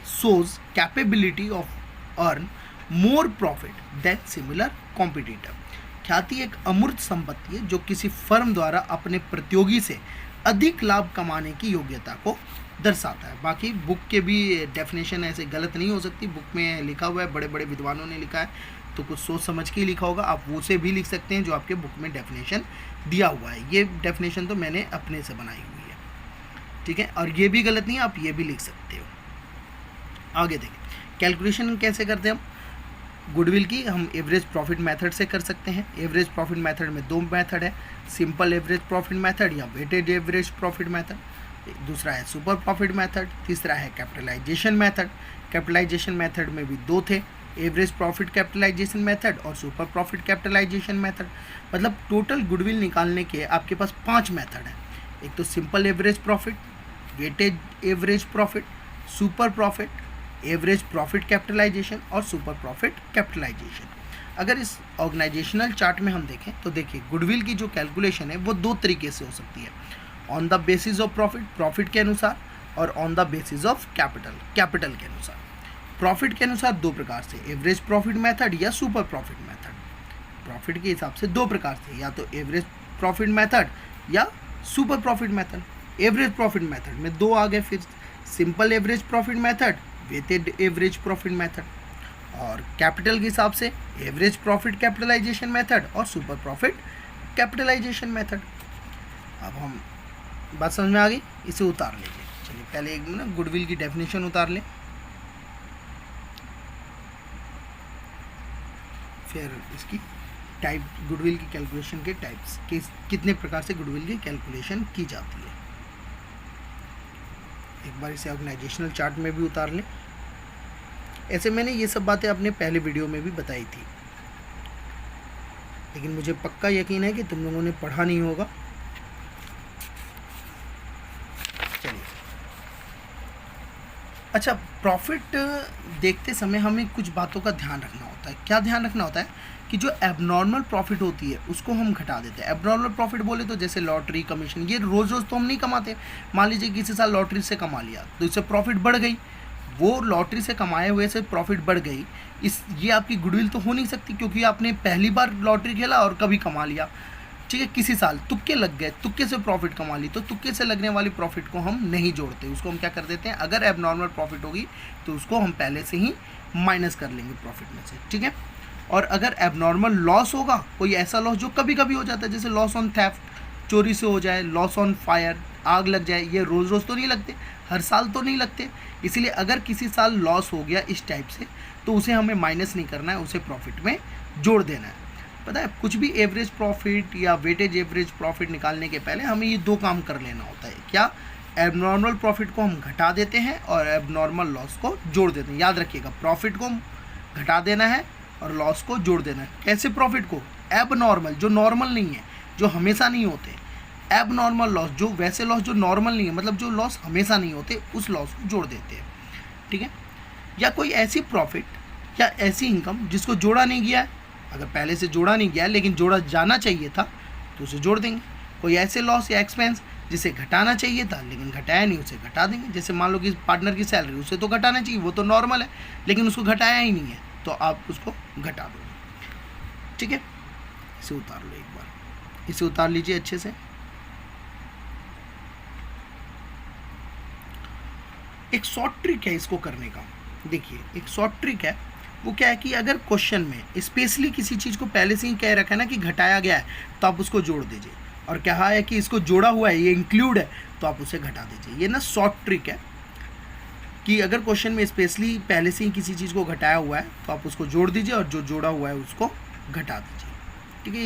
[SPEAKER 1] shows capability of earn more profit than similar competitor। ख्याति एक अमूर्त संपत्ति है जो किसी फर्म द्वारा अपने प्रतियोगी से अधिक लाभ कमाने की योग्यता को दर्शाता है। बाकी बुक के भी डेफिनेशन ऐसे गलत नहीं हो सकती, बुक में लिखा हुआ है, बड़े बड़े विद्वानों ने लिखा है तो कुछ सोच समझ के ही लिखा होगा। आप वो से भी लिख सकते हैं जो आपके बुक में डेफिनेशन दिया हुआ है। ये डेफिनेशन तो मैंने अपने से बनाई हुई है। ठीक है, और ये भी गलत नहीं है, आप ये भी लिख सकते हो। आगे देखिए कैलकुलेशन कैसे करते हैं हम गुडविल की। हम एवरेज प्रॉफिट मेथड से कर सकते हैं। एवरेज प्रॉफिट मेथड में दो मेथड है, सिंपल एवरेज प्रॉफिट मेथड या वेटेड एवरेज प्रॉफिट मेथड। दूसरा है सुपर प्रॉफिट मेथड, तीसरा है कैपिटलाइजेशन मेथड। कैपिटलाइजेशन मेथड में भी दो थे, एवरेज प्रॉफिट कैपिटलाइजेशन मेथड और सुपर प्रॉफिट कैपिटलाइजेशन मेथड। मतलब टोटल गुडविल निकालने के आपके पास 5 मेथड है। एक तो simple average profit, weighted average profit, super profit, average profit capitalisation और सुपर प्रॉफिट कैपिटलाइजेशन। अगर इस ऑर्गेनाइजेशनल चार्ट में हम देखें तो देखिए गुडविल की जो कैलकुलेशन है वो दो तरीके से हो सकती है, on the basis of profit, profit के अनुसार, और on the basis of capital, capital के अनुसार। प्रॉफिट के अनुसार दो प्रकार से, एवरेज प्रॉफिट मेथड या सुपर प्रॉफिट मेथड। प्रॉफिट के हिसाब से दो प्रकार से, या तो एवरेज प्रॉफिट मेथड या super profit method. Average profit method में दो आ गए फिर, simple average profit method, weighted average profit method. और कैपिटल के हिसाब से एवरेज प्रॉफिट कैपिटलाइजेशन मेथड और सुपर प्रॉफिट कैपिटलाइजेशन मेथड। अब हम बात समझ में आ गई, इसे उतार लेंगे। चलिए पहले एक ना गुडविल की डेफिनेशन उतार लें, फिर इसकी टाइप, गुडविल की कैलकुलेशन के टाइप्स, कितने प्रकार से गुडविल की कैलकुलेशन की जाती है। एक बार इसे ऑर्गेनाइजेशनल चार्ट में भी उतार लें। ऐसे मैंने ये सब बातें अपने पहले वीडियो में भी बताई थी, लेकिन मुझे पक्का यकीन है कि तुम लोगों ने पढ़ा नहीं होगा। चलिए, अच्छा, प्रॉफिट देखते समय हमें कुछ बातों का ध्यान रखना होता है। क्या ध्यान रखना होता है कि जो एबनॉर्मल प्रॉफिट होती है उसको हम घटा देते हैं। एबनॉर्मल प्रॉफिट बोले तो जैसे लॉटरी, कमीशन, ये रोज़ रोज़ तो हम नहीं कमाते। मान लीजिए किसी साल लॉटरी से कमा लिया तो इससे प्रॉफिट बढ़ गई, वो लॉटरी से कमाए हुए से प्रॉफिट बढ़ गई, ये आपकी गुडविल तो हो नहीं सकती क्योंकि आपने पहली बार लॉटरी खेला और कभी कमा लिया। ठीक है, किसी साल तुक्के लग गए, तुक्के से प्रॉफिट कमा ली, तो तुक्के से लगने वाली प्रॉफिट को हम नहीं जोड़ते, उसको हम क्या कर देते हैं, अगर एबनॉर्मल प्रॉफिट होगी तो उसको हम पहले से ही माइनस कर लेंगे प्रॉफिट में से। ठीक है, और अगर एबनॉर्मल लॉस होगा, कोई ऐसा लॉस जो कभी कभी हो जाता है, जैसे लॉस ऑन थेफ्ट, चोरी से हो जाए, लॉस ऑन फायर, आग लग जाए, ये रोज़ रोज़ तो नहीं लगते, हर साल तो नहीं लगते। इसलिए अगर किसी साल लॉस हो गया इस टाइप से तो उसे हमें माइनस नहीं करना है, उसे प्रॉफिट में जोड़ देना है। पता है कुछ भी एवरेज प्रॉफिट या वेटेज एवरेज प्रॉफिट निकालने के पहले हमें ये दो काम कर लेना होता है। क्या? एबनॉर्मल प्रॉफिट को हम घटा देते हैं और एबनॉर्मल लॉस को जोड़ देते हैं। याद रखिएगा, प्रॉफिट को घटा देना है और लॉस को जोड़ देना है। कैसे प्रॉफिट को? एबनॉर्मल, जो नॉर्मल नहीं है, जो हमेशा नहीं होते। एबनॉर्मल लॉस, जो वैसे लॉस जो नॉर्मल नहीं है, मतलब जो लॉस हमेशा नहीं होते, उस लॉस को जोड़ देते हैं। ठीक है? या कोई ऐसी प्रॉफिट या ऐसी इनकम जिसको जोड़ा नहीं गया है, अगर पहले से जोड़ा नहीं गया है लेकिन जोड़ा जाना चाहिए था तो उसे जोड़ देंगे। कोई ऐसे लॉस या एक्सपेंस जिसे घटाना चाहिए था लेकिन घटाया नहीं, उसे घटा देंगे। जैसे मान लो कि पार्टनर की सैलरी, उसे तो घटाना चाहिए, वो तो नॉर्मल है, लेकिन उसको घटाया ही नहीं है, तो आप उसको घटा दोगे। ठीक है? इसे उतार लो एक बार, इसे उतार लीजिए अच्छे से। एक शॉर्ट ट्रिक है इसको करने का। देखिए, एक शॉर्ट ट्रिक है, वो क्या है कि अगर क्वेश्चन में स्पेशली किसी चीज़ को पहले से ही कह रखा है ना कि घटाया गया है, तो आप उसको जोड़ दीजिए, और कहा है कि इसको जोड़ा हुआ है, ये इंक्लूड है, तो आप उसे घटा दीजिए। ये ना शॉर्ट ट्रिक है कि अगर क्वेश्चन में स्पेशली पहले से ही किसी चीज़ को घटाया हुआ है तो आप उसको जोड़ दीजिए, और जो जोड़ा हुआ है उसको घटा दीजिए। ठीक है?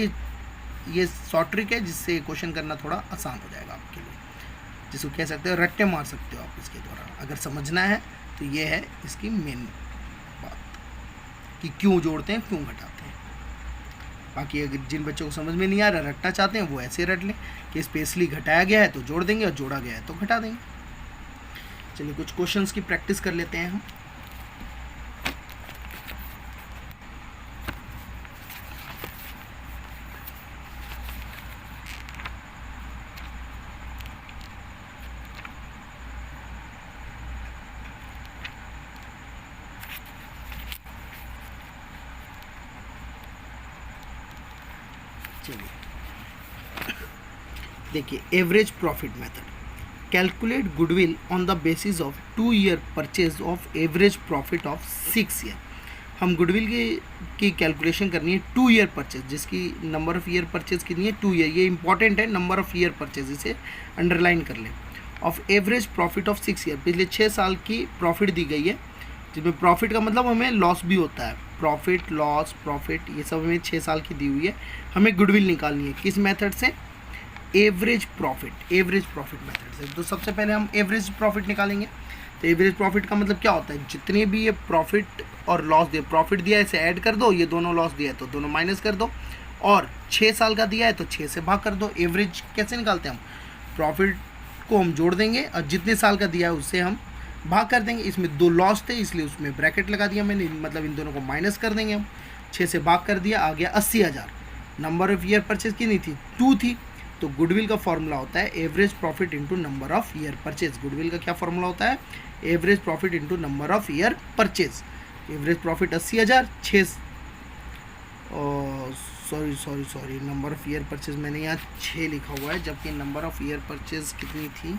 [SPEAKER 1] ये शॉर्ट ट्रिक है जिससे क्वेश्चन करना थोड़ा आसान हो जाएगा आपके लिए, जिसको कह सकते हो रट्टे मार सकते हो आप इसके द्वारा। अगर समझना है तो ये है इसकी मेन बात कि क्यों जोड़ते हैं, क्यों घटाते हैं। बाकी अगर जिन बच्चों को समझ में नहीं आ रहा, रटना चाहते हैं, वो ऐसे रट लें कि स्पेशली घटाया गया है तो जोड़ देंगे और जोड़ा गया है तो घटा देंगे। चलिए कुछ क्वेश्चंस की प्रैक्टिस कर लेते हैं हम। देखिए, average profit method, calculate goodwill on the basis of 2 year purchase of average profit of 6 year. हम गुडविल की कैलकुलेशन करनी है 2 ईयर परचेज, जिसकी नंबर ऑफ ईयर परचेज कितनी है? 2 ईयर। ये इंपॉर्टेंट है, नंबर ऑफ ईयर परचेज, इसे अंडरलाइन कर लें। Of average profit of 6 year, पिछले 6 साल की प्रॉफिट दी गई है, जिसमें प्रॉफिट का मतलब हमें लॉस भी होता है। प्रॉफिट, लॉस, प्रॉफिट, ये सब हमें 6 साल की दी हुई है। हमें गुडविल निकालनी है किस मेथड से? एवरेज प्रॉफिट मेथड से। तो सबसे पहले हम एवरेज प्रॉफिट निकालेंगे। तो एवरेज प्रॉफिट का मतलब क्या होता है? जितने भी ये प्रॉफिट और लॉस दिया, प्रॉफिट दिया है इसे ऐड कर दो, ये दोनों लॉस दिया है तो दोनों माइनस कर दो, और 6 साल का दिया है तो 6 से भाग कर दो। एवरेज कैसे निकालते हैं हम? प्रॉफिट को हम जोड़ देंगे और जितने साल का दिया है उससे हम भाग कर देंगे। इसमें 2 लॉस थे इसलिए उसमें ब्रैकेट लगा दिया मैंने, मतलब इन दोनों को माइनस कर देंगे हम। 6 से भाग कर दिया, आ गया 80,000। नंबर ऑफ ईयर परचेज कितनी थी? 2 थी। तो गुडविल का फॉर्मूला होता है average profit into number of year purchase. Goodwill का क्या फॉर्मूला होता है? Average profit into number of year purchase. Average profit 80,000, 6 sorry number of year purchase मैंने यहाँ 6 लिखा हुआ है, जबकि नंबर ऑफ ईयर परचेज कितनी थी?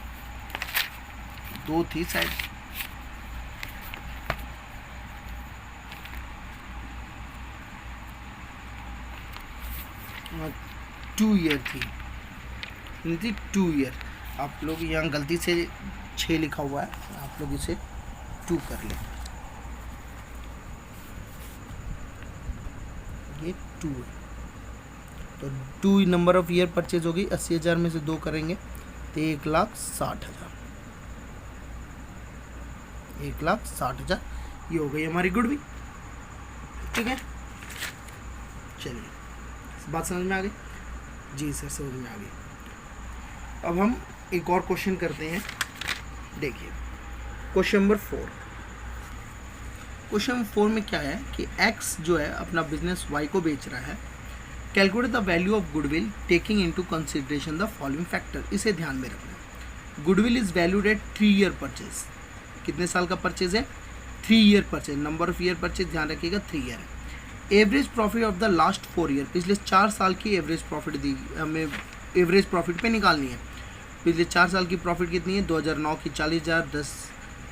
[SPEAKER 1] 2 थी शायद। और 2 ईयर थी, नहीं थी 2 ईयर। आप लोग यहाँ गलती से 6 लिखा हुआ है, आप लोग इसे 2 कर लें। ये 2 है, तो 2 नंबर ऑफ ईयर परचेज होगी। 80,000 में से 2 करेंगे तो 1,60,000। 1,60,000 ये हो गई हमारी गुडविल। ठीक है? चलिए, बात समझ में आ गई? जी सर, समझ में आ गई। अब हम एक और क्वेश्चन करते हैं। देखिए, क्वेश्चन नंबर 4। क्वेश्चन 4 में क्या है कि x जो है अपना बिजनेस y को बेच रहा है। Calculate the value of goodwill taking into consideration the following factor. इसे ध्यान में रखना। Goodwill is valued at 3 year purchase. कितने साल का परचेज है? 3 year purchase. Number of year purchase ध्यान रखिएगा 3 ईयर है। Average profit of the last 4 year, पिछले 4 साल की एवरेज प्रॉफिट दी हमें, एवरेज प्रॉफिट पे निकालनी है। पिछले 4 साल की प्रॉफिट कितनी है? 2009 की 40,000, 10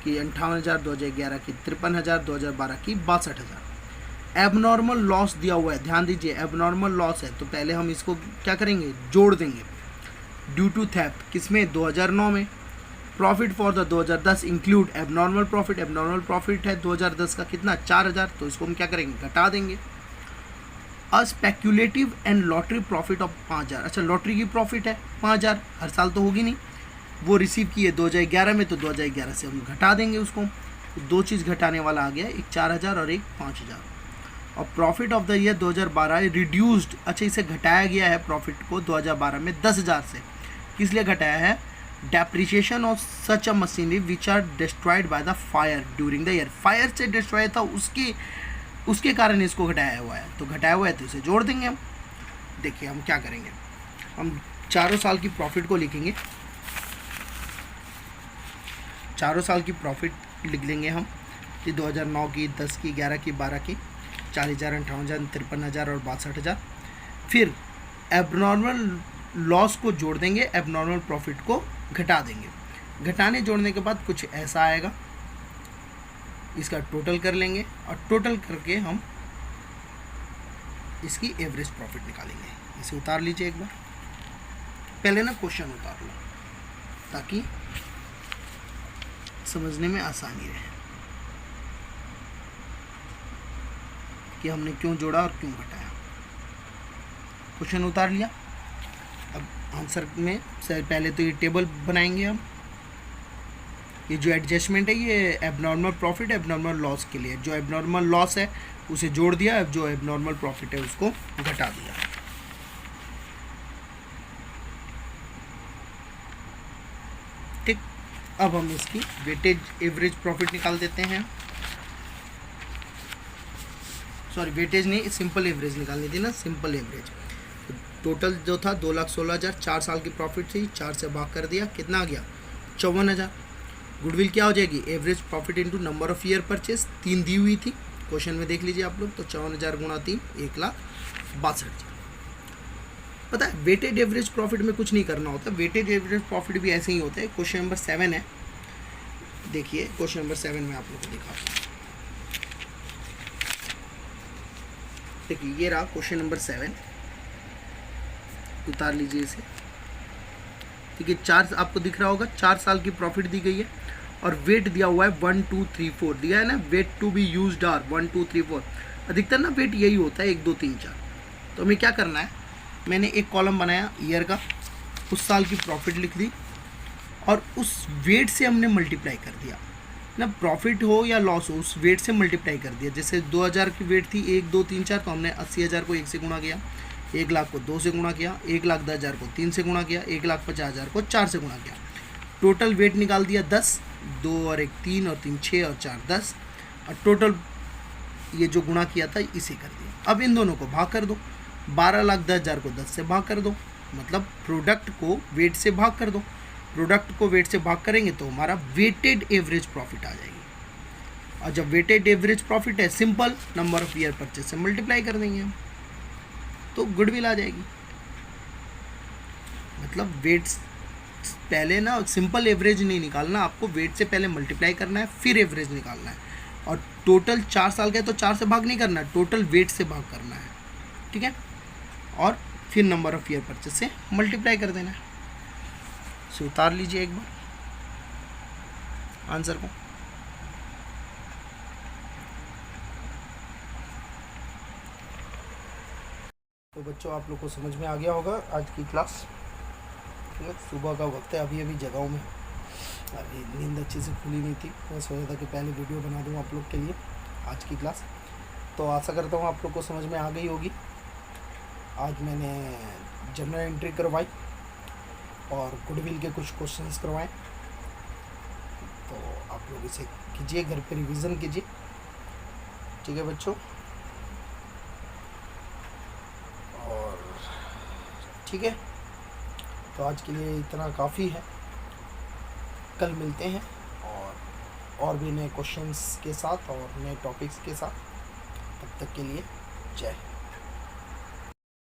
[SPEAKER 1] की 58,000, 2011 की 53,000, 2012 की 62,000। एबनॉर्मल लॉस दिया हुआ है, ध्यान दीजिए, एबनॉर्मल लॉस है तो पहले हम इसको क्या करेंगे? जोड़ देंगे। ड्यू टू थेफ्ट किसमें? 2009 में। Profit for the 2010 include abnormal profit. Abnormal profit है 2010 का कितना? 4,000, तो इसको हम क्या करेंगे? घटा देंगे। A speculative and lottery profit of 5,000। अच्छा, लॉटरी की प्रॉफिट है 5,000, हर साल तो होगी नहीं, वो रिसीव की है 2011 में, तो 2011 से हम घटा देंगे उसको। तो दो चीज़ घटाने वाला आ गया, एक 4,000 और एक 5,000। और profit of the year 2012 reduced, अच्छा इसे घटाया गया है प्रॉफिट को 2012 में 10,000 से। किस लिए घटाया है? Depreciation of such a machinery which are destroyed by the fire during the year. Fire से डिस्ट्रॉय था, उसके कारण इसको घटाया हुआ है। तो घटाया हुआ है तो इसे जोड़ देंगे हम। देखिए हम क्या करेंगे, हम चारों साल की प्रॉफिट को लिखेंगे, चारों साल की प्रॉफिट लिख लेंगे हम कि 2009 की, 10 की, 11 की, 12 की, 40,000, 58,000, 53,000 और 62,000। फिर एबनॉर्मल लॉस को जोड़ देंगे, एबनॉर्मल प्रॉफिट को घटा देंगे। घटाने जोड़ने के बाद कुछ ऐसा आएगा, इसका टोटल कर लेंगे और टोटल करके हम इसकी एवरेज प्रॉफिट निकालेंगे। इसे उतार लीजिए एक बार, पहले ना क्वेश्चन उतार लो ताकि समझने में आसानी रहे कि हमने क्यों जोड़ा और क्यों घटाया। क्वेश्चन उतार लिया। अब आंसर में से पहले तो ये टेबल बनाएंगे हम। ये जो एडजस्टमेंट है ये एबनॉर्मल प्रॉफिट, एबनॉर्मल लॉस के लिए। जो एबनॉर्मल लॉस है उसे जोड़ दिया, अब जो एबनॉर्मल प्रॉफिट है उसको घटा दिया। ठीक, अब हम इसकी वेटेज एवरेज प्रॉफिट निकाल देते हैं। सॉरी, वेटेज नहीं, सिंपल एवरेज निकालनी थी ना, सिंपल एवरेज। टोटल जो था 2,16,000, 4 साल की प्रॉफिट थी, 4 से भाग कर दिया, कितना आ गया? 54,000। गुडविल क्या हो जाएगी? Average profit into number of year purchase, 3 दी हुई थी क्वेश्चन में, देख लीजिए आप लोग। तो 54,000 गुणा 3, 1,62,000। पता है वेटेड एवरेज प्रॉफिट में कुछ नहीं करना होता, वेटेड एवरेज प्रॉफिट भी ऐसे ही होता है। क्वेश्चन नंबर 7 है, देखिए क्वेश्चन नंबर 7 में आप लोग को दिखाता हूँ। देखिए ये रहा क्वेश्चन नंबर 7, उतार लीजिए इसे। ठीक है, 4 आपको दिख रहा होगा, 4 साल की प्रॉफिट दी गई है और वेट दिया हुआ है 1 2 3 4 दिया है ना, weight to be used are 1 2 3 4। अधिकतर ना वेट यही होता है 1 2 3 4। तो हमें क्या करना है, मैंने एक कॉलम बनाया ईयर का, उस साल की प्रॉफिट लिख दी और उस वेट से हमने मल्टीप्लाई कर दिया ना, प्रॉफिट हो या लॉस हो उस वेट से मल्टीप्लाई कर दिया। जैसे 2,000 की वेट थी 1 2 3 4, तो हमने 80,000 को 1 से गुणा किया, 1,00,000 को 2 से गुणा किया, 1,10,000 को 3 से गुणा किया, 1,50,000 को 4 से गुणा किया। टोटल वेट निकाल दिया 10, 2 और 1 3 और 3 6 और 4 10, और टोटल ये जो गुणा किया था इसे कर दिया। अब इन दोनों को भाग कर दो, 12,10,000 को 10 से भाग कर दो, मतलब प्रोडक्ट को वेट से भाग कर दो। प्रोडक्ट को वेट से भाग करेंगे तो हमारा वेटेड एवरेज प्रॉफिट आ जाएगी। और जब वेटेड एवरेज प्रॉफिट है, simple number of year purchase से मल्टीप्लाई कर देंगे हम, तो गुडविल आ जाएगी। मतलब वेट पहले ना, सिंपल एवरेज नहीं निकालना आपको, वेट से पहले मल्टीप्लाई करना है फिर एवरेज निकालना है। और टोटल 4 साल का है तो 4 से भाग नहीं करना है, टोटल वेट से भाग करना है। ठीक है, और फिर नंबर ऑफ ईयर परचेज से मल्टीप्लाई कर देना है। सो उतार लीजिए एक बार आंसर को। तो बच्चों आप लोग को समझ में आ गया होगा आज की क्लास। ठीक है, सुबह का वक्त है, अभी जगाऊँ में, अभी नींद अच्छे से खुली नहीं थी, मैं सोचा था कि पहले वीडियो बना दूँ आप लोग के लिए आज की क्लास। तो आशा करता हूँ आप लोग को समझ में आ गई होगी। आज मैंने जनरल एंट्री करवाई और गुडविल के कुछ क्वेश्चंस करवाए, तो आप लोग इसे कीजिए, घर पे रिवीजन कीजिए। ठीक है बच्चों, और ठीक है, तो आज के लिए इतना काफ़ी है। कल मिलते हैं और भी नए क्वेश्चंस के साथ और नए टॉपिक्स के साथ। तब तक के लिए जय हिंद।